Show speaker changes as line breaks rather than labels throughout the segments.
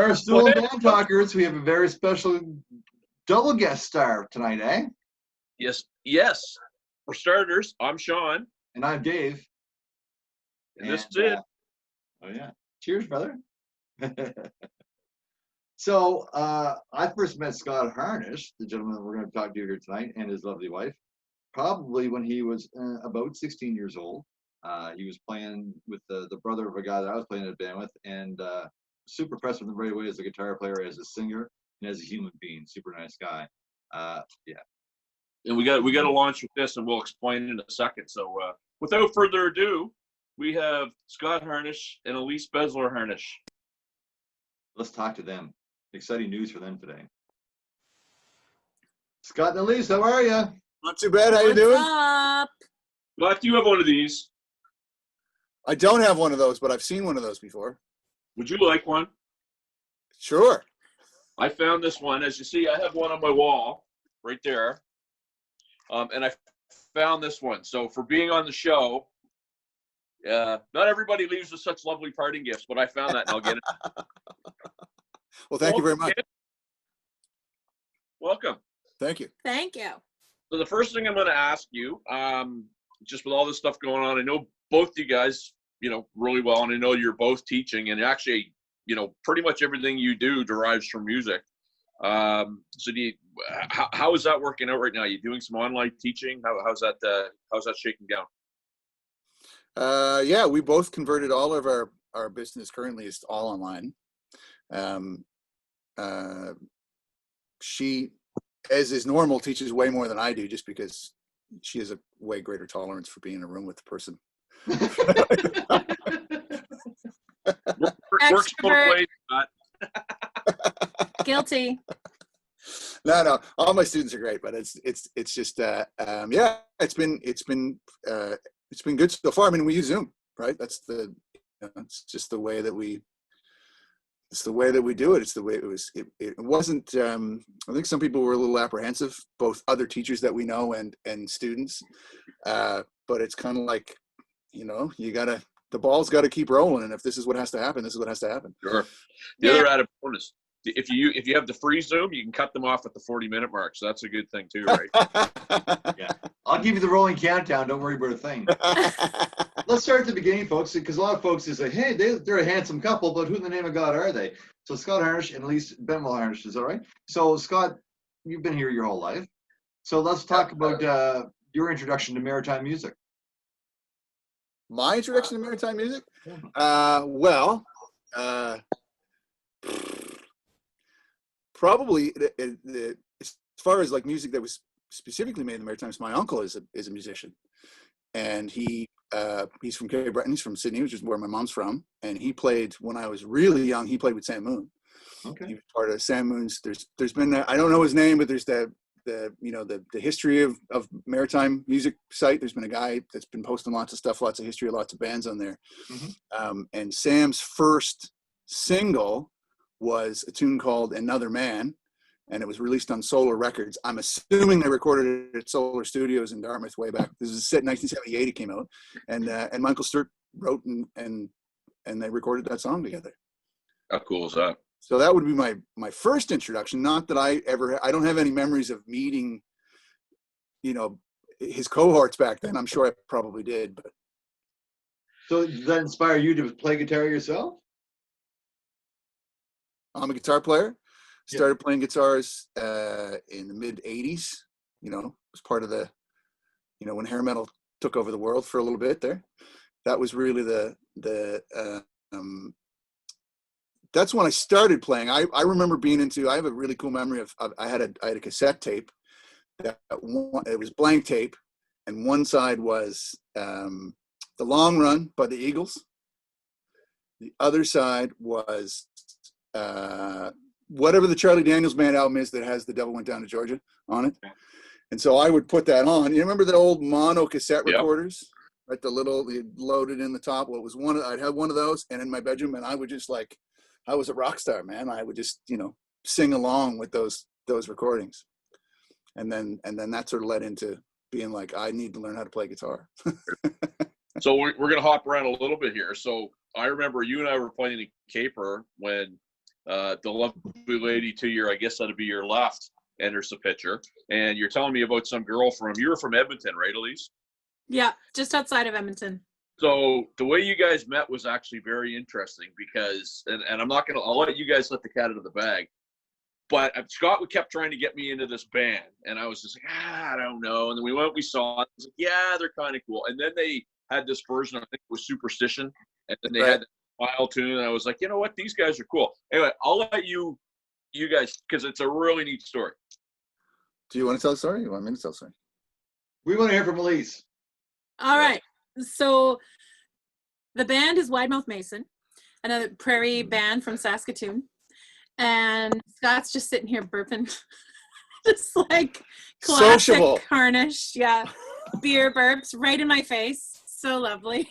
Barstools and Bandtalkers, we have a very special double guest star tonight, eh?
Yes. For starters, I'm Sean.
And I'm Dave.
And this is it.
Oh, yeah. Cheers, brother. So, I first met Scott Harnish, the gentleman that we're going to talk to here tonight, and his lovely wife, probably when he was about 16 years old. He was playing with the brother of a guy that I was playing in a band with, and super impressed with him right away as a guitar player, as a singer, and as a human being. Super nice guy. Yeah.
And we got to launch with this, and we'll explain in a second. So, without further ado, we have Scott Harnish and Elise Besler Harnish.
Let's talk to them. Exciting news for them today. Scott and Elise, how are you?
Not too bad. How you doing?
What's up?
Scott, do you have one of these?
I don't have one of those, but I've seen one of those before.
Would you like one?
Sure.
I found this one. As you see, I have one on my wall right there. And I found this one. So for being on the show, not everybody leaves with such lovely parting gifts, but I found that, and I'll get it.
Well, thank you very much.
Welcome.
Thank you.
Thank you.
So the first thing I'm going to ask you, just with all this stuff going on, I know both you guys, really well, and I know you're both teaching, and actually, pretty much everything you do derives from music. So how is that working out right now? Are you doing some online teaching? How's that shaking down?
Yeah, we both converted all of our business currently is all online. She, as is normal, teaches way more than I do, just because she has a way greater tolerance for being in a room with the person.
Works both ways, Scott.
Guilty.
No, all my students are great, but it's just yeah, it's been good so far. I mean, we use Zoom, right? That's it's just the way that we. It's the way that we do it. It's the way it was. It wasn't. I think some people were a little apprehensive, both other teachers that we know and students. But it's kind of like, the ball's got to keep rolling, and if this is what has to happen, this is what has to happen.
Sure. The other added bonus, if you have the free Zoom, you can cut them off at the 40-minute mark, so that's a good thing too, right?
Yeah, I'll give you the rolling countdown. Don't worry about a thing. Let's start at the beginning, folks, because a lot of folks is like, hey, they're a handsome couple, but who in the name of God are they? So Scott Harnish and Elise Harnish, is that right? So Scott, you've been here your whole life. So let's talk about your introduction to maritime music.
My introduction to maritime music? Probably as far as like music that was specifically made in the Maritimes, my uncle is a musician, and he's from Cape Breton. He's from Sydney, which is where my mom's from, and he played when I was really young. He played with Sam Moon. Okay. He was part of Sam Moon's. There's been I don't know his name, but there's the history of maritime music site. There's been a guy that's been posting lots of stuff, lots of history, lots of bands on there. Mm-hmm. And Sam's first single was a tune called Another Man, and it was released on Solar Records. I'm assuming they recorded it at Solar Studios in Dartmouth way back. This is set in 1978. It came out, and Michael Sturt wrote and they recorded that song together.
How cool is that?
So that would be my first introduction. Not that I don't have any memories of meeting, his cohorts back then. I'm sure I probably did, but.
So does that inspire you to play guitar yourself?
I'm a guitar player. Started playing guitars in the mid '80s. Was part of the, when hair metal took over the world for a little bit there. That was really that's when I started playing. I remember being into. I have a really cool memory of I had a cassette tape that it was blank tape, and one side was The Long Run by the Eagles. The other side was whatever the Charlie Daniels Band album is that has The Devil Went Down to Georgia on it. And so I would put that on. You remember the old mono cassette recorders? Right, you loaded in the top. Well, I'd have one of those, and in my bedroom, and I would just I was a rock star, man. I would just, sing along with those recordings. And then that sort of led into being like, I need to learn how to play guitar.
So we're going to hop around a little bit here. So I remember you and I were playing in Caper when the lovely lady to your, I guess that'd be your left, enters the picture. And you're telling me about some girl you were from Edmonton, right, Elise?
Yeah, just outside of Edmonton.
So the way you guys met was actually very interesting because, and I'm not going to, I'll let you guys let the cat out of the bag. But Scott kept trying to get me into this band. And I was just like, I don't know. And then we saw it. I was like, yeah, they're kind of cool. And then they had this version, I think it was Superstition. And then they had the Smile tune. And I was like, you know what? These guys are cool. Anyway, I'll let you guys, because it's a really neat story.
Do you want to tell the story? Or you want me to tell the story?
We want to hear from Elise.
All right. So the band is Wide Mouth Mason, another prairie band from Saskatoon. And Scott's just sitting here burping, just like classic
Sociable.
Harnish. Yeah. Beer burps right in my face. So lovely.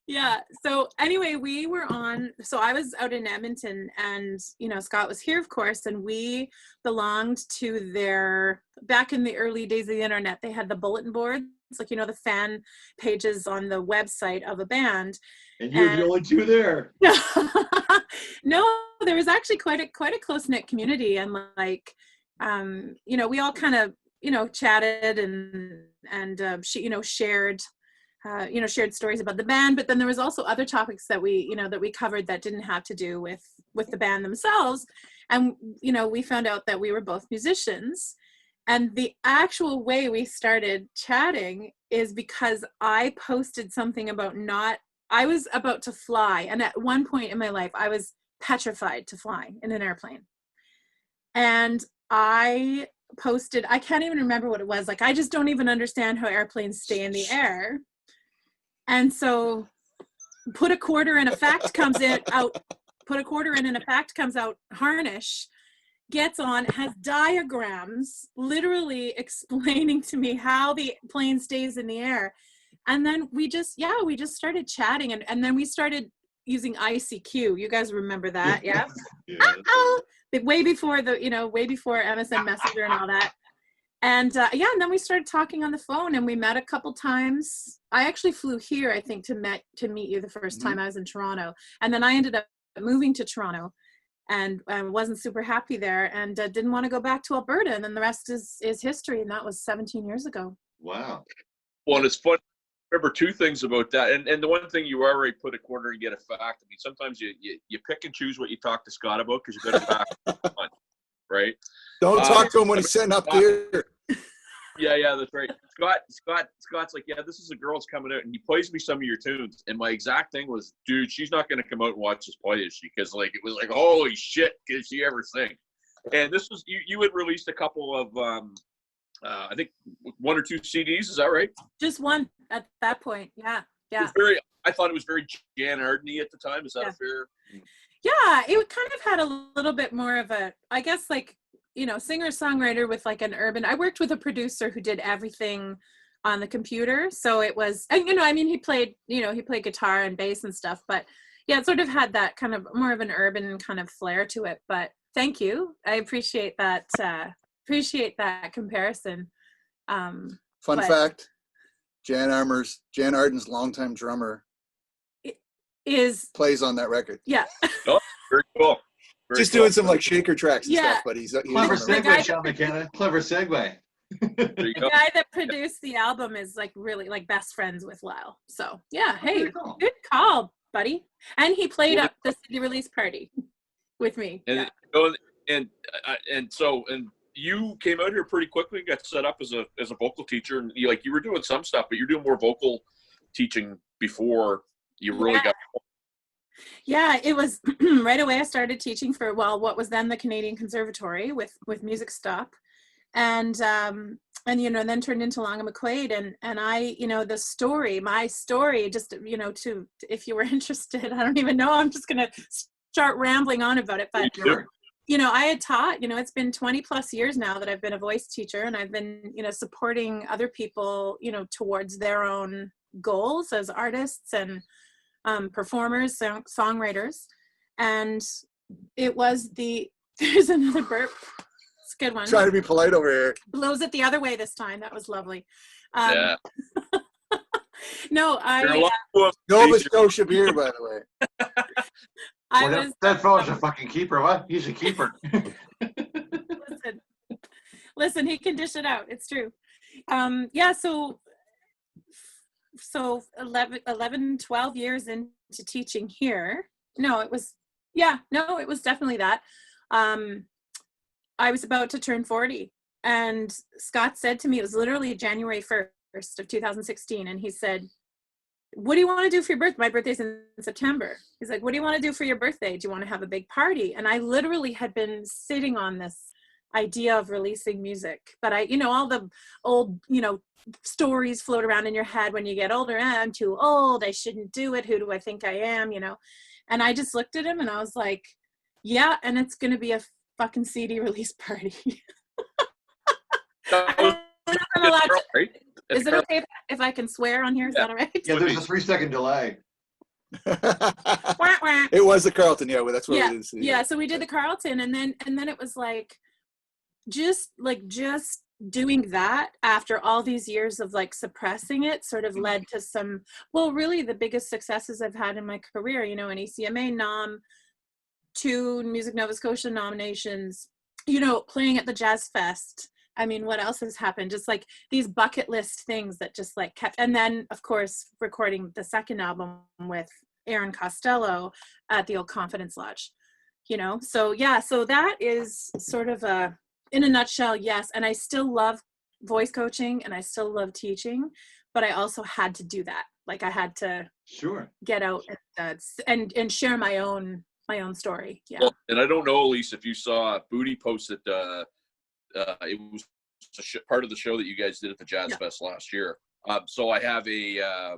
Yeah. So anyway, I was out in Edmonton and, Scott was here, of course, and we belonged to back in the early days of the internet, they had the bulletin boards, like, the fan pages on the website of a band.
And you're the only two there.
No, there was actually quite a close-knit community. And like, we all kind of, chatted and shared stories about the band, but then there was also other topics that we covered that didn't have to do with the band themselves. And, we found out that we were both musicians. And the actual way we started chatting is because I posted something about I was about to fly. And at one point in my life, I was petrified to fly in an airplane. And I posted, I can't even remember what it was. Like, I just don't even understand how airplanes stay in the air. And so put a quarter in, a fact comes out, Harnish gets on, has diagrams literally explaining to me how the plane stays in the air. And then we just started chatting and then we started using ICQ. You guys remember that? Yeah. Way before MSN Messenger and all that. And and then we started talking on the phone and we met a couple times. I actually flew here, I think, to meet you the first time I was in Toronto. And then I ended up moving to Toronto and wasn't super happy there and didn't want to go back to Alberta. And then the rest is history. And that was 17 years ago.
Wow.
Well, and it's fun. Remember two things about that. And the one thing you already put a quarter and get a fact. I mean, sometimes you pick and choose what you talk to Scott about because you got a fact, right?
Don't talk to him when he's setting up gear.
Yeah, that's right. Scott's like, yeah, this is a girl's coming out, and he plays me some of your tunes. And my exact thing was, dude, she's not going to come out and watch this play, is she? Because like it was like, holy shit, can she ever sing? And this was you had released a couple of I think 1 or 2 CDs. Is that right?
Just one at that point. Yeah.
I thought it was very Jan Arden-y at the time. Is that a fair?
Yeah, it kind of had a little bit more of a, I guess, like, singer-songwriter with like an urban. I worked with a producer who did everything on the computer. So it was, he played guitar and bass and stuff, but yeah, it sort of had that kind of more of an urban kind of flair to it. But thank you. I appreciate that comparison.
Fun fact, Jan Arden's longtime drummer plays on that record.
Yeah.
Oh, very cool.
Just doing some like shaker tracks and stuff, but he's
clever segue, Sean McKenna. Clever segue.
The guy that produced the album is like really like best friends with Lyle. So yeah, hey, good call, buddy. And he played up the CD release party with me.
And so you came out here pretty quickly, got set up as a vocal teacher, and you were doing some stuff, but you're doing more vocal teaching before you really got.
Yeah, it was right away. I started teaching for what was then the Canadian Conservatory with Music Stop, and then turned into Long and McQuaid, and I, my story, just to, if you were interested, I don't even know. I'm just gonna start rambling on about it, but I had taught. It's been 20 plus years now that I've been a voice teacher, and I've been supporting other people towards their own goals as artists and performers, songwriters. And it was there's another burp. It's a good one.
Trying to be polite over here.
Blows it the other way this time. That was lovely.
Yeah.
No,
Nova Scotia beer, by the way.
I
Well,
was
that fella's a fucking keeper. What? He's a keeper.
listen, listen, he can dish it out. It's true. Yeah, so 11, 12 years into teaching here. No, it was, yeah, no, it was definitely that. I was about to turn 40, and Scott said to me, it was literally January 1st of 2016, and he said, what do you want to do for your birthday? My birthday's in September. He's like, what do you want to do for your birthday? Do you want to have a big party? And I literally had been sitting on this idea of releasing music, but all the old, stories float around in your head when you get older. I'm too old. I shouldn't do it. Who do I think I am? And I just looked at him and I was like, yeah. And it's going to be a fucking CD release party. I'm allowed to,
right?
is it okay if I can swear on here? Is that all right?
Yeah, there's a 3-second delay.
Wah, wah.
It was the Carlton, yeah. Well, that's what
Yeah,
we did.
yeah. So we did the Carlton, and then it was like just doing that after all these years of like suppressing it sort of led to some, well, really the biggest successes I've had in my career. An ECMA nom, 2 Music Nova Scotia nominations. Playing at the Jazz Fest. I mean, what else has happened? Just like these bucket list things that just like kept, and then of course recording the second album with Aaron Costello at the old Confidence Lodge, so yeah, so that is sort of in a nutshell, yes. And I still love voice coaching and I still love teaching, but I also had to do that. Like I had to get out and share my own story. Yeah.
Well, and I don't know, Elise, if you saw Booty posted, it was part of the show that you guys did at the Jazz Fest last year. So I have a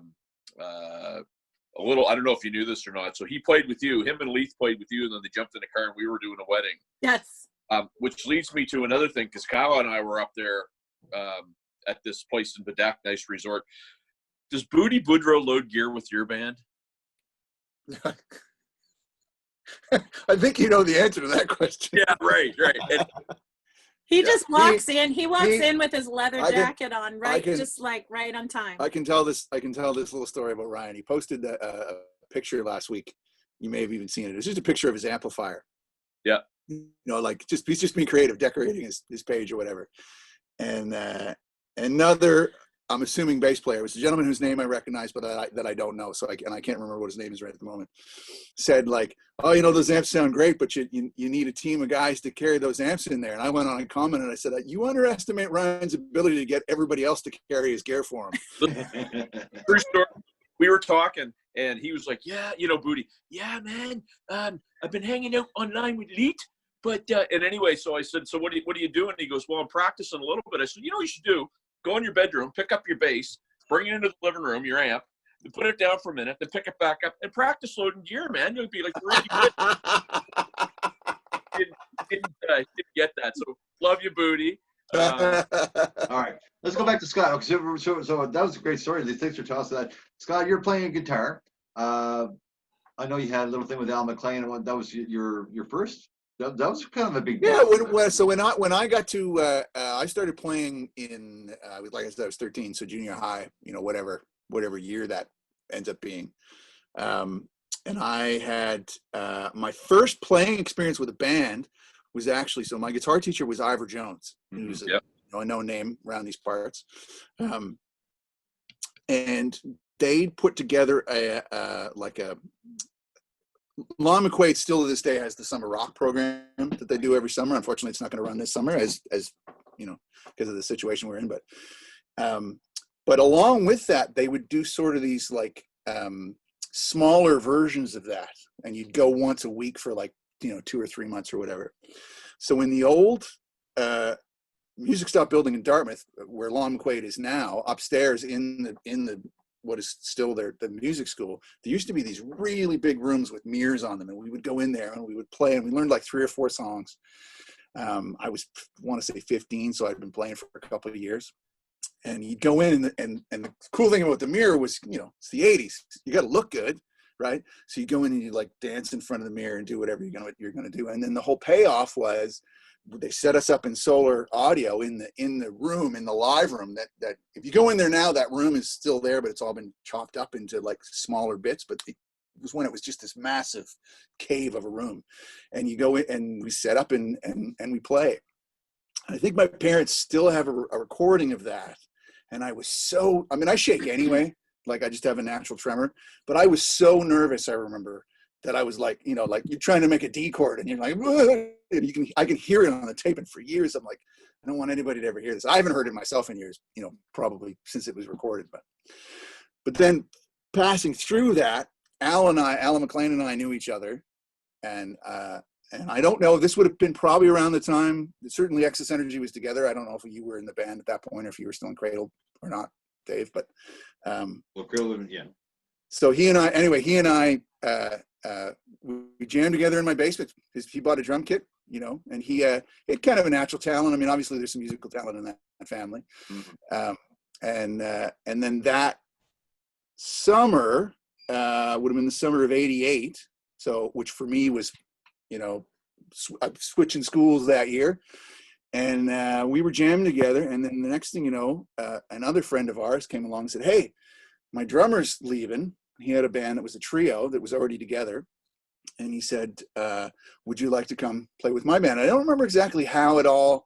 little, I don't know if you knew this or not. So he played with you, him and Leith played with you, and then they jumped in the car and we were doing a wedding.
Yes.
Which leads me to another thing, because Kyle and I were up there at this place in Bedak, nice resort. Does Booty Boudreaux load gear with your band?
I think you know the answer to that question.
Yeah, right. And
he just walks in. He walks in with his leather jacket on, right? Just like right on time.
I can tell this little story about Ryan. He posted a picture last week. You may have even seen it. It's just a picture of his amplifier.
Yeah.
Like he's just being creative, decorating his page or whatever. And another, I'm assuming bass player, was a gentleman whose name I recognize, but that I don't know. So I can't remember what his name is right at the moment. Said like, oh, those amps sound great, but you need a team of guys to carry those amps in there. And I went on and commented, and I said, you underestimate Ryan's ability to get everybody else to carry his gear for him.
True story. We were talking, and he was like, yeah, Booty, yeah, man, I've been hanging out online with Leet. But, and anyway, so I said, so what are you doing? And he goes, well, I'm practicing a little bit. I said, what you should do? Go in your bedroom, pick up your bass, bring it into the living room, your amp, and put it down for a minute, then pick it back up and practice loading gear, man. You'll be like really good. Didn't get that. So love you, Booty.
All right, let's go back to Scott. So that was a great story. Thanks for telling us that. Scott, you're playing guitar. I know you had a little thing with Al McLean. That was your first. That was kind of a big deal.
Yeah. So when I got to, I started playing in, like I said, I was 13, so junior high. Whatever year that ends up being. And I had my first playing experience with a band was actually, so my guitar teacher was Ivor Jones, who's a known name around these parts. And they put together a Lon McQuaid still to this day has the summer rock program that they do every summer. Unfortunately, it's not going to run this summer as because of the situation we're in. But along with that, they would do sort of these like smaller versions of that, and you'd go once a week for like 2 or 3 months or whatever. So in the old music stop building in Dartmouth, where Lon McQuaid is now, upstairs in the what is still the music school, there used to be these really big rooms with mirrors on them, and we would go in there and we would play, and we learned like 3 or 4 songs. I want to say 15, so I'd been playing for a couple of years. And you'd go in, and the cool thing about the mirror was, it's the 80s. You got to look good, right? So you go in and you like dance in front of the mirror and do whatever you're gonna do. And then the whole payoff was they set us up in solar audio in the room, in the live room. That if you go in there now, that room is still there, but it's all been chopped up into like smaller bits. But was when it was just this massive cave of a room, and you go in and we set up and we play. I think my parents still have a recording of that. And I was so, I mean, I shake anyway, like I just have a natural tremor, but I was so nervous. I remember that I was like, you know, like you're trying to make a D chord and you're like, and I can hear it on the tape. And for years, I'm like, I don't want anybody to ever hear this. I haven't heard it myself in years, you know, probably since it was recorded. But then passing through that, Alan McLean and I knew each other. And I don't know, this would have been probably around the time, certainly Excess Energy was together. I don't know if you were in the band at that point or if you were still in Cradle or not, Dave, but.
Well, Cradle, yeah.
So he and I, we jammed together in my basement. He bought a drum kit, you know, and he had kind of a natural talent. I mean, obviously there's some musical talent in that family. Mm-hmm. And then that summer would have been the summer of '88. So, which for me was, you know, switching schools that year, and we were jamming together. And then the next thing you know, another friend of ours came along and said, "Hey, my drummer's leaving." He had a band that was a trio that was already together, and he said, "Would you like to come play with my band?" I don't remember exactly how it all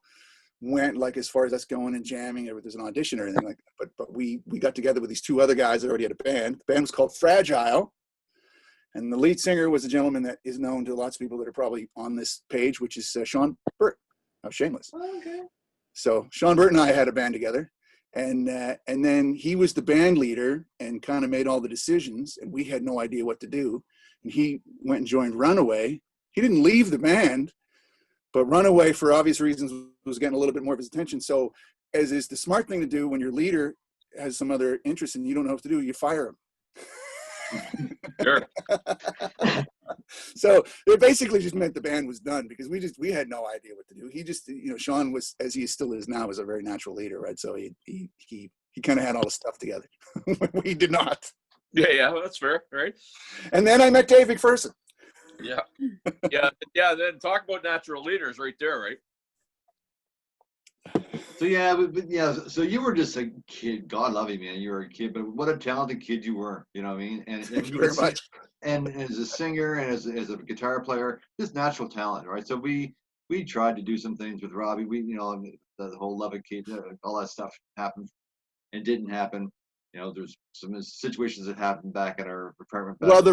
went, like as far as us going and jamming, or there's an audition or anything like that. But we got together with these two other guys that already had a band. The band was called Fragile. And the lead singer was a gentleman that is known to lots of people that are probably on this page, which is Sean Burt of Shameless.
Oh, okay.
So Sean Burt and I had a band together, and then he was the band leader and kind of made all the decisions, and we had no idea what to do. And he went and joined Runaway. He didn't leave the band, but Runaway, for obvious reasons, was getting a little bit more of his attention. So, as is the smart thing to do when your leader has some other interest and you don't know what to do, you fire him.
Sure.
So it basically just meant the band was done because we had no idea what to do. He just, you know, Sean was, as he still is now, was a very natural leader, right? So he kind of had all the stuff together. We did not.
Yeah, that's fair, right?
And then I met Dave McPherson.
Yeah. Then talk about natural leaders right there, right?
So yeah, but yeah. So you were just a kid. God love you, man. You were a kid, but what a talented kid you were. You know what I mean? And
Thank you very much.
And as a singer and as a guitar player, just natural talent, right? So we tried to do some things with Robbie. We, you know, the whole Love It kid, all that stuff happened and didn't happen. You know, there's some situations that happened back at our apartment.
Well, the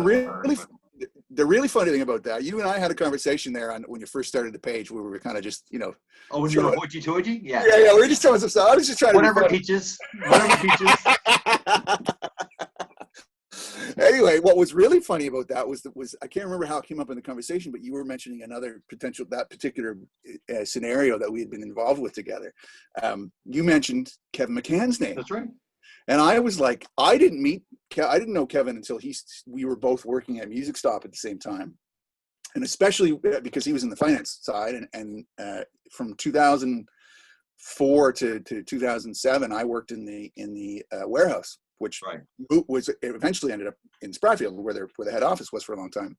really funny thing about that, you and I had a conversation there on when you first started the page where we were kind of just, you know.
Oh, when you were hoity-toity? Yeah.
Yeah, we were just telling some stuff. I was just trying
Whatever peaches.
Anyway, what was really funny about that was I can't remember how it came up in the conversation, but you were mentioning another that particular scenario that we had been involved with together. You mentioned Kevin McCann's name.
That's right.
And I was like, I didn't know Kevin until we were both working at Music Stop at the same time. And especially because he was in the finance side and from 2004 to 2007, I worked in the warehouse, which was eventually ended up in Spryfield where the head office was for a long time.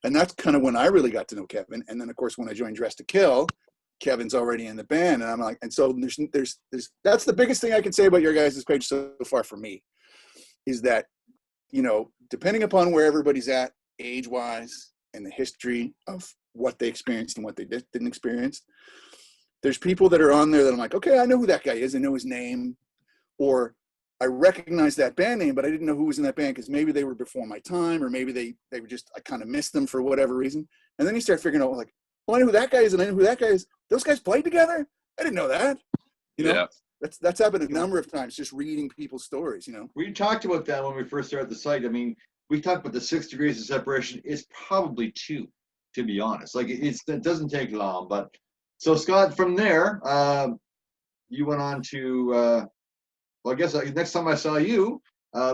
And that's kind of when I really got to know Kevin. And then of course, when I joined Dress to Kill, Kevin's already in the band, and I'm like, and so there's that's the biggest thing I can say about your guys' page so far for me, is that, you know, depending upon where everybody's at age-wise and the history of what they experienced and what they didn't experience, there's people that are on there that I'm like, okay, I know who that guy is, I know his name, or I recognize that band name, but I didn't know who was in that band because maybe they were before my time, or maybe they were just, I kind of missed them for whatever reason. And then you start figuring out, like, well, I know who that guy is, and I know who that guy is. Those guys played together? I didn't know that. You know, that's happened a number of times, just reading people's stories, you know.
We talked about that when we first started the site. I mean, we talked about the 6 degrees of separation. It's probably 2, to be honest. Like, it doesn't take long. But so, Scott, from there, you went on to, well, I guess next time I saw you,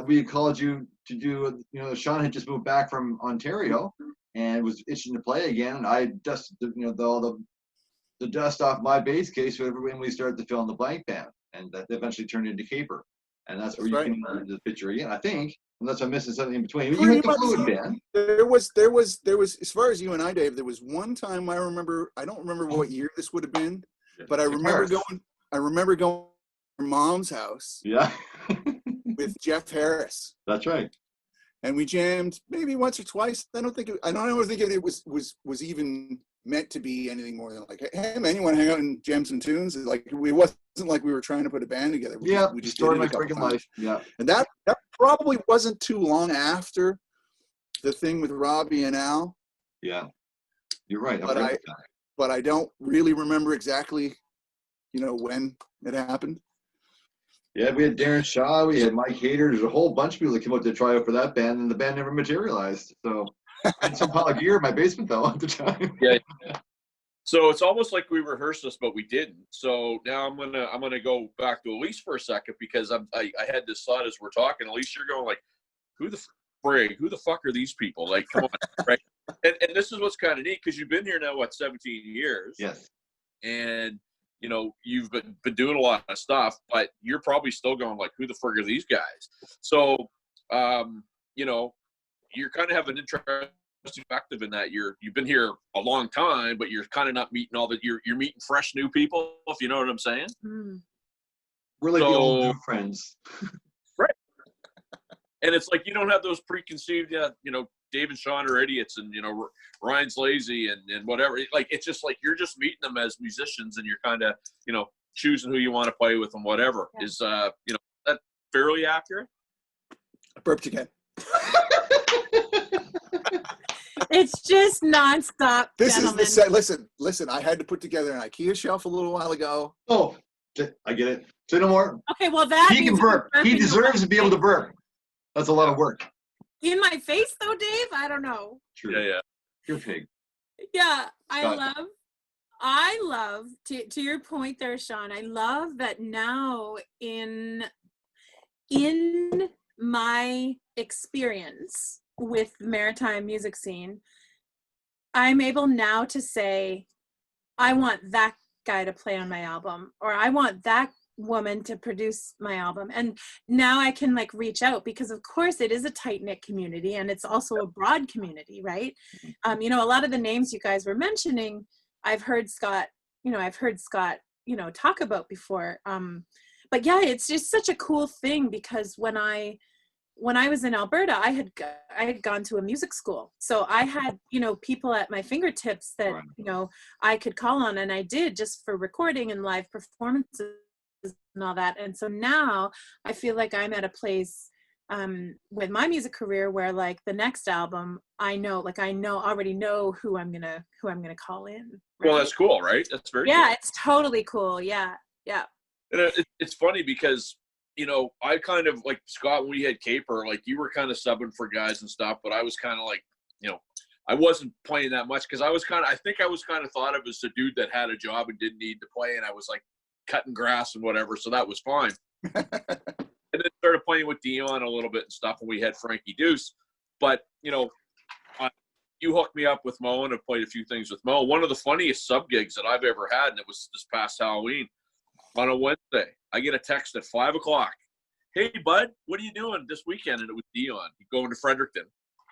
we called you to do, you know, Sean had just moved back from Ontario and was itching to play again. And I dusted, all the dust off my bass case when we started to fill in the blank band, and that eventually turned into Caper, and that's where you came into the picture again, I think, unless I'm missing something in between. You had the Fluid band. There was,
as far as you and I, Dave, there was one time I don't remember what year this would have been, but I remember going to Mom's house.
Yeah.
With Jeff Harris.
That's right.
and we jammed maybe once or twice. I don't think it was even meant to be anything more than like, hey man, you want to hang out and jam some tunes? Like, it wasn't like we were trying to put a band together. We just did it a couple times.
Life. Yeah.
And that probably wasn't too long after the thing with Robbie and Al.
Yeah, you're right.
But I don't really remember exactly, when it happened.
Yeah, we had Darren Shaw, we had Mike Hader. There's a whole bunch of people that came out to try out for that band, and the band never materialized. So I had some pile of gear in my basement though at the time.
Yeah. So it's almost like we rehearsed this, but we didn't. So now I'm gonna go back to Elise for a second, because I had this thought as we're talking. Elise, you're going like, who the fuck are these people? Like, come on, right? And this is what's kind of neat, because you've been here now, 17 years?
Yes.
And you've been doing a lot of stuff, but you're probably still going like, who the frig are these guys? So, you're kind of have an interesting perspective in that you've been here a long time, but you're kind of not meeting all that. You're meeting fresh new people, if you know what I'm saying.
We're like the old new friends.
Right. And it's like, you don't have those preconceived, Dave and Sean are idiots, and Ryan's lazy and whatever. Like, it's just like you're just meeting them as musicians, and you're kind of choosing who you want to play with and whatever. Yeah. Is that fairly accurate?
I burped again.
It's just nonstop.
This
gentlemen.
is the listen. I had to put together an IKEA shelf a little while ago.
Oh, I get it. Say no more.
Okay, well
he can burp. He deserves to be able to burp. That's a lot of work.
In my face, though, Dave? I don't know.
True.
Yeah.
You're a pig.
Yeah,
Scott.
I love, to your point there, Sean, I love that now in my experience with the Maritime music scene, I'm able now to say, I want that guy to play on my album, or I want that woman to produce my album. And now I can reach out, because of course it is a tight-knit community, and it's also a broad community, right? A lot of the names you guys were mentioning, I've heard Scott talk about before. But yeah, it's just such a cool thing, because when I was in Alberta, I had gone to a music school. So I had, people at my fingertips that, I could call on, and I did, just for recording and live performances and all that. And so now I feel like I'm at a place with my music career where the next album, I already know who I'm gonna call in. Right?
Well, that's cool, right? That's very cool.
It's totally cool. Yeah.
And it's funny because I kind of, like Scott, when we had Caper, you were kind of subbing for guys and stuff, but I was kind of I wasn't playing that much, because I think I was kind of thought of as the dude that had a job and didn't need to play, and I was cutting grass and whatever, so that was fine. And then started playing with Dion a little bit and stuff, and we had Frankie Deuce. But you hooked me up with Mo, and I've played a few things with Mo. One of the funniest sub gigs that I've ever had, and it was this past Halloween. On a Wednesday, I get a text at 5:00. Hey, bud, what are you doing this weekend? And it was Dion. He's going to Fredericton.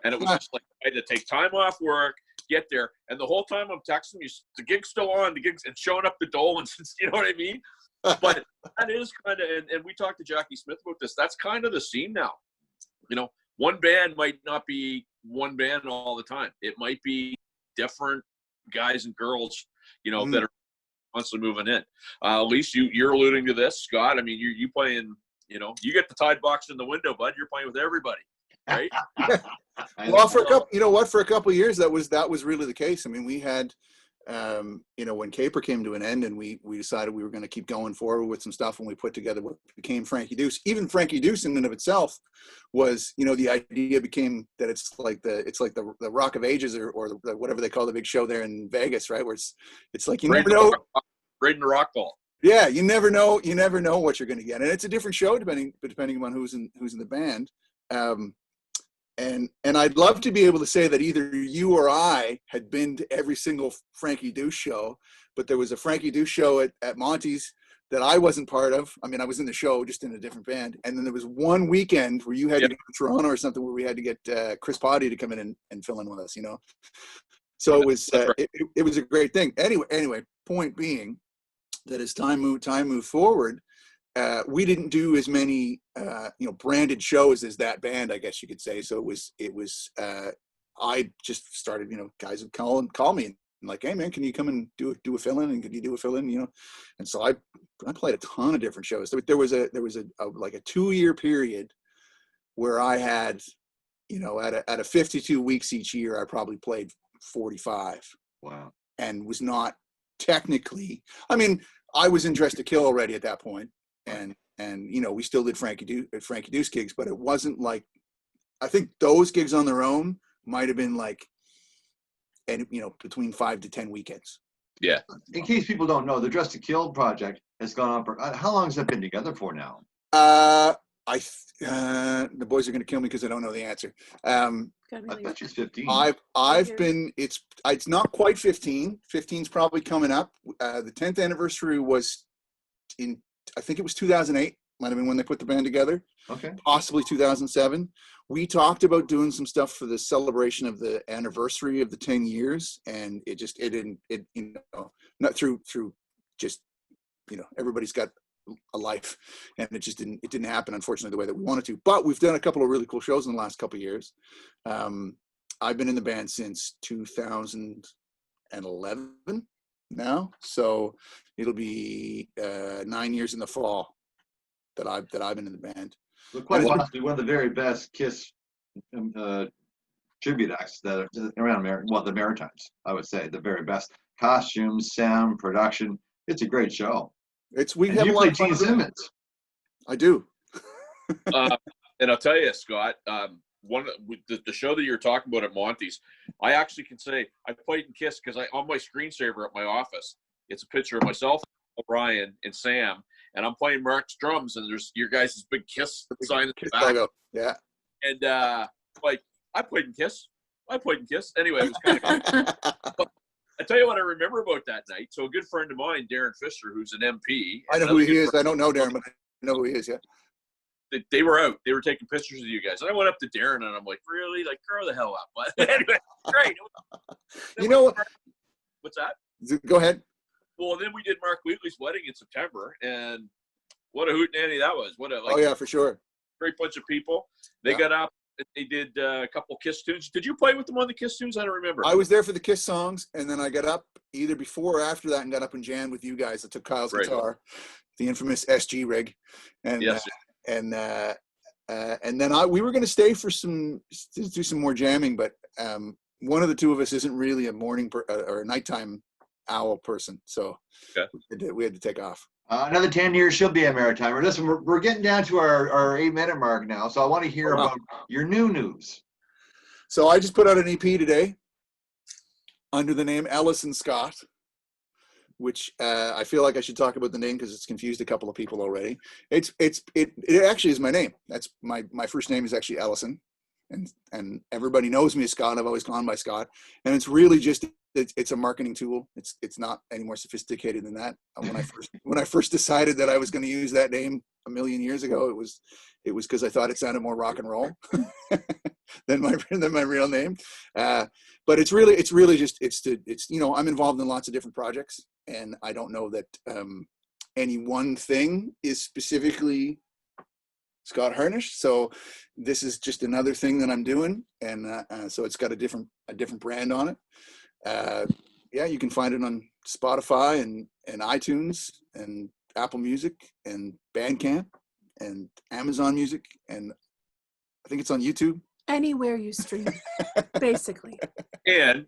And it was just I had to take time off work, get there. And the whole time I'm texting you, the gig's still on, and showing up the Dolans, you know what I mean? But that is kind of, and we talked to Jackie Smith about this, that's kind of the scene now. One band might not be one band all the time. It might be different guys and girls, that are constantly moving in. Elise, you're alluding to this. Scott, I mean, you playing, you get the Tide box in the window, bud. You're playing with everybody, right?
Well, for a couple of years, that was really the case. I mean, we had, when Caper came to an end, and we decided we were going to keep going forward with some stuff, and we put together what became Frankie Deuce. Even Frankie Deuce in and of itself was, the idea became that it's like the Rock of Ages or whatever they call the big show there in Vegas, right? Where it's like you never know.
Right in the rock ball.
Yeah, you never know what you're going to get, and it's a different show depending on who's in the band. And I'd love to be able to say that either you or I had been to every single Frankie Deuce show, but there was a Frankie Deuce show at Monty's that I wasn't part of. I mean, I was in the show, just in a different band. And then there was one weekend where you had to go to Toronto or something, where we had to get Chris Potty to come in and fill in with us, So it was it was a great thing. Anyway, point being that as time moved forward, we didn't do as many, branded shows as that band, I guess you could say. So it was, I just started, guys would call me and like, hey man, can you come and do a fill-in, and could you do a fill-in, and so I played a ton of different shows. There was a like a 2-year period where I had, at a 52 weeks each year, I probably played 45.
Wow.
And was not technically, I was in Dress to Kill already at that point, and we still did Frankie Deuce gigs, but it wasn't like, I think those gigs on their own might have been like, and between 5 to 10 weekends.
Yeah.
In case people don't know, the Dress to Kill project has gone on for, how long has that been together for now?
The boys are going to kill me because I don't know the answer.
I bet you it's 15.
I've been, it's not quite 15. 15's probably coming up. The 10th anniversary was I think it was 2008. Might have been when they put the band together.
Okay.
Possibly 2007. We talked about doing some stuff for the celebration of the anniversary of the 10 years, and it didn't, not through just, everybody's got a life, and it didn't happen, unfortunately, the way that we wanted to. But we've done a couple of really cool shows in the last couple of years. I've been in the band since 2011 now, so it'll be 9 years in the fall that I've been in the band.
So quite possibly one of the very best Kiss tribute acts that are around the Maritimes. I would say the very best costumes, sound, production. It's a great show.
We have a lot of fun.
Gene Simmons.
I do.
And I'll tell you, Scott, the show that you're talking about at Monty's, I actually can say I played in Kiss because on my screensaver at my office, it's a picture of myself, Brian, and Sam, and I'm playing Mark's drums, and there's your guys' big Kiss sign at the back.
Logo. Yeah.
And I played in Kiss. Anyway, it was kind of cool. But I tell you what I remember about that night. So a good friend of mine, Darren Fisher, who's an MP.
I know who he is. I don't know Darren, but I know who he is, yeah.
They were out. They were taking pictures of you guys. And I went up to Darren, and I'm like, really? Like, grow the hell up. But anyway, great. What's that?
Go ahead.
Well, then we did Mark Wheatley's wedding in September, and what a hootenanny that was.
Oh, yeah, for sure.
Great bunch of people. They got up. They did a couple Kiss tunes. Did you play with them on the Kiss tunes? I don't remember.
I was there for the Kiss songs, and then I got up either before or after that and got up and jammed with you guys. I took Kyle's guitar, the infamous SG rig, and
yes.
And then we were going to stay to do some more jamming, but one of the two of us isn't really a morning or a nighttime owl person, so we had to take off.
Another 10 years, she'll be a Maritimer. Listen, we're getting down to our 8-minute mark now, so I want to hear about your new news.
So I just put out an EP today under the name Ellis and Scott, which I feel like I should talk about the name because it's confused a couple of people already. It actually is my name. That's my first name is actually Ellison, and everybody knows me as Scott. I've always gone by Scott, and it's really just it's a marketing tool. It's not any more sophisticated than that. When I first decided that I was going to use that name a million years ago, it was because I thought it sounded more rock and roll than my real name. But it's really just I'm involved in lots of different projects, and I don't know that any one thing is specifically Scott Harnish. So this is just another thing that I'm doing, and so it's got a different brand on it. You can find it on Spotify and iTunes and Apple Music and Bandcamp and Amazon Music, and I think it's on YouTube.
Anywhere you stream, basically.
And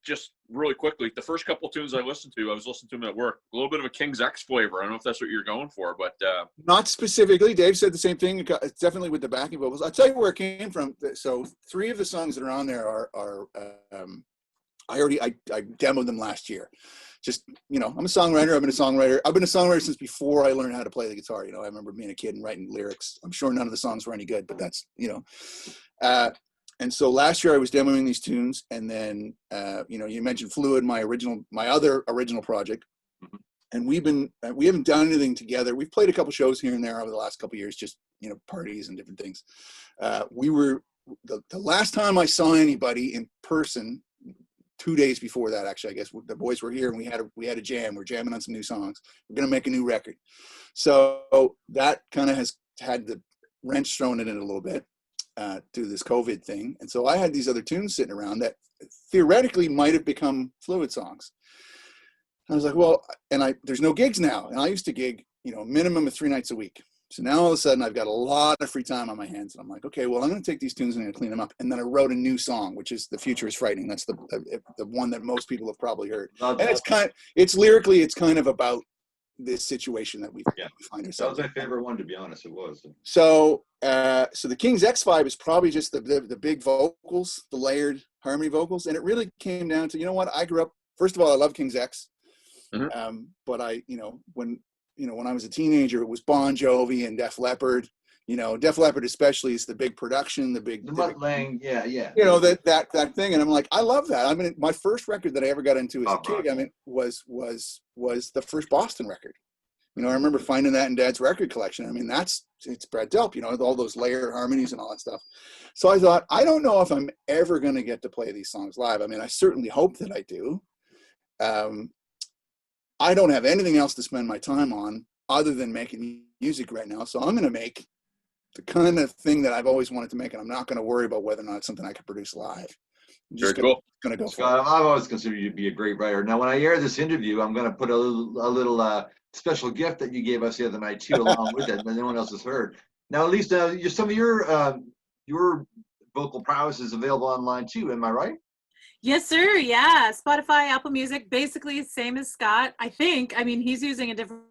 just really quickly, the first couple of tunes I listened to, I was listening to them at work. A little bit of a King's X flavor. I don't know if that's what you're going for, but
not specifically. Dave said the same thing. It's definitely with the backing vocals. I'll tell you where it came from. So 3 of the songs that are on there are I demoed them last year. Just, I'm a songwriter. I've been a songwriter since before I learned how to play the guitar. I remember being a kid and writing lyrics. I'm sure none of the songs were any good, but that's, and so last year I was demoing these tunes, and then, you mentioned Fluid, my other original project.
Mm-hmm.
And we haven't done anything together. We've played a couple shows here and there over the last couple of years, just, parties and different things. We were, the last time I saw anybody in person 2 days before that, actually, I guess the boys were here and we had a jam. We're jamming on some new songs. We're going to make a new record. So that kind of has had the wrench thrown in it a little bit through this COVID thing. And so I had these other tunes sitting around that theoretically might have become Fluid songs. I was like, well, and there's no gigs now. And I used to gig, minimum of 3 nights a week. So now all of a sudden I've got a lot of free time on my hands. And I'm like, okay, well, I'm going to take these tunes and I'm going to clean them up. And then I wrote a new song, which is The Future is Frightening. That's the one that most people have probably heard. And it's lyrically, it's kind of about this situation that we find ourselves.
That was my favorite one, to be honest. It was.
So the King's X vibe is probably just the big vocals, the layered harmony vocals. And it really came down to, I grew up, first of all, I love King's X.
Mm-hmm.
But when I was a teenager, it was Bon Jovi and Def Leppard. Def Leppard especially is the big production, the
Mutt Lang, yeah.
That thing, and I'm like, I love that. I mean, my first record that I ever got into as a kid, was the first Boston record. I remember finding that in Dad's record collection. I mean, it's Brad Delp, all those layered harmonies and all that stuff. So I thought, I don't know if I'm ever going to get to play these songs live. I mean, I certainly hope that I do. I don't have anything else to spend my time on other than making music right now. So I'm going to make the kind of thing that I've always wanted to make, and I'm not going to worry about whether or not it's something I can produce live. I'm just going to go
Scott,
for it.
I've always considered you to be a great writer. Now, when I air this interview, I'm going to put a little special gift that you gave us the other night too, along with it, that no one else has heard. Now, at least some of your vocal prowess is available online too. Am I right?
Yes, sir. Yeah. Spotify, Apple Music, basically same as Scott, I think. I mean, he's using a different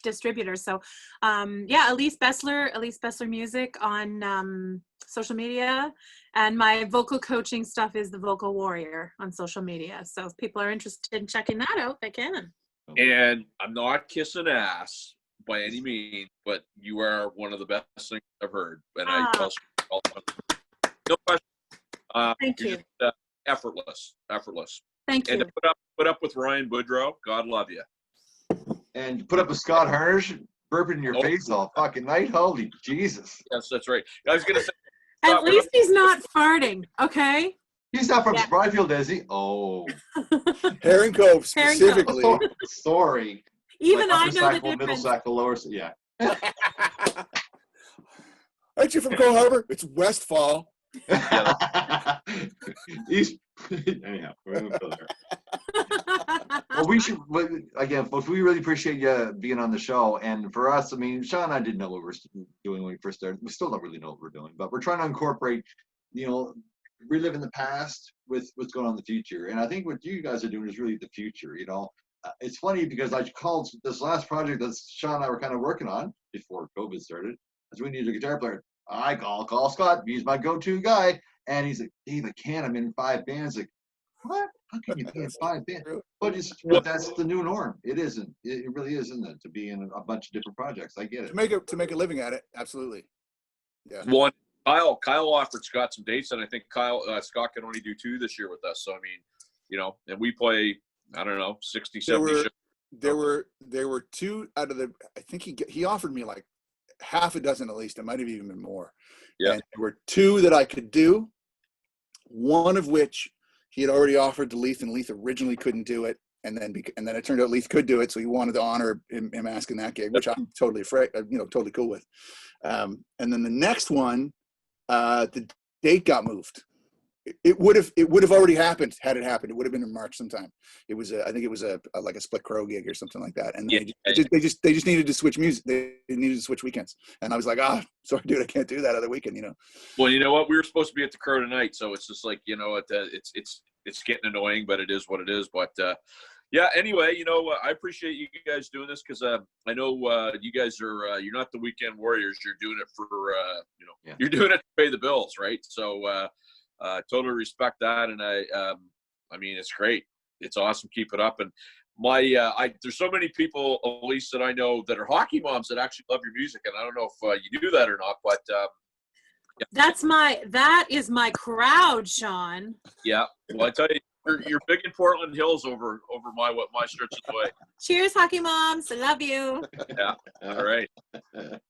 distributor. So, Elise Besler Music on social media. And my vocal coaching stuff is The Vocal Warrior on social media. So if people are interested in checking that out, they can.
And I'm not kissing ass by any means, but you are one of the best things I've heard. And I tell you, no question.
Thank you.
Just, effortless.
Thank you.
And to put up with Ryan Boudreau, God love you.
And put up with Scott Harnish burping in your face all fucking night. Holy Jesus.
Yes, that's right. I was gonna say.
At least he's not farting, okay?
He's not from Spryfield, is he? Oh.
Herring Cove specifically.
Oh, sorry.
Even
like
I know the
Middle
difference.
Sackville, Lower. Yeah.
Aren't you from Cole Harbor? It's Westfall.
Anyhow, we're gonna go there. Well, we should, again, folks, we really appreciate you being on the show. And for us, I mean, Sean and I didn't know what we were doing when we first started. We still don't really know what we're doing, but we're trying to incorporate, reliving the past with what's going on in the future. And I think what you guys are doing is really the future. It's funny because I called this last project that Sean and I were kind of working on before COVID started, as we needed a guitar player. I call Scott. He's my go-to guy. And he's like, Dave, I can't. I'm in 5 bands. Like, what? How can you be in 5 bands? But that's the new norm. It isn't. It really is, isn't it? To be in a bunch of different projects. I get it.
To make a living at it, absolutely. Yeah.
One, Kyle offered Scott some dates, and I think Scott can only do 2 this year with us. So I mean, and we play, I don't know, 60, 70 shows.
There were 2 out of the. I think he offered me like half a dozen at least. It might have even been more.
Yeah.
And there were 2 that I could do. One of which he had already offered to Leith, and Leith originally couldn't do it, and then it turned out Leith could do it, so he wanted to honor him asking that gig, which I'm totally totally cool with. And then the next one, the date got moved. It would have already happened had it happened. It would have been in March sometime. It was I think it was like a Split Crow gig or something like that. And they just needed to switch music. They needed to switch weekends. And I was like, sorry, dude, I can't do that other weekend.
Well, you know what? We were supposed to be at the Crow tonight, so it's just like it's getting annoying, but it is what it is. But anyway, I appreciate you guys doing this because I know you guys are you're not the weekend warriors. You're doing it for you're doing it to pay the bills, right? So. Totally respect that, and I mean, it's great. It's awesome. Keep it up. And there's so many people, Elise, that I know that are hockey moms that actually love your music, and I don't know if you do that or not, but
that is my crowd, Sean.
Yeah. Well, I tell you, you're big in Portland Hills over my stretch of the way.
Cheers, hockey moms. I love you.
Yeah. All right.
Well,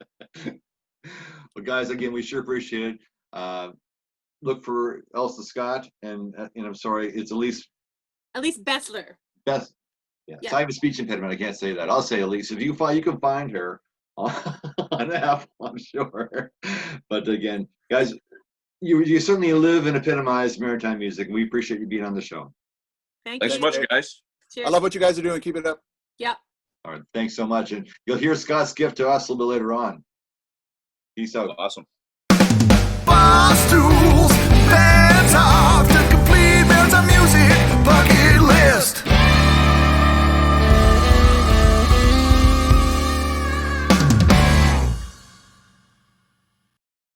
guys, again, we sure appreciate it. Look for Elsa Scott, and I'm sorry, it's Elise
Elise Besler.
Best. Yeah.
Yeah.
So I have a speech impediment. I can't say that. I'll say Elise. If you can find her on Apple, I'm sure. But again, guys, you certainly live and epitomize maritime music, and we appreciate you being on the show.
Thank
Thanks
you.
so much, guys.
I
Cheers.
love what you guys are doing. Keep it up.
Yep.
All right, thanks so much, and you'll hear Scott's gift to us a little bit later on. Peace out.
Awesome.
Barstools.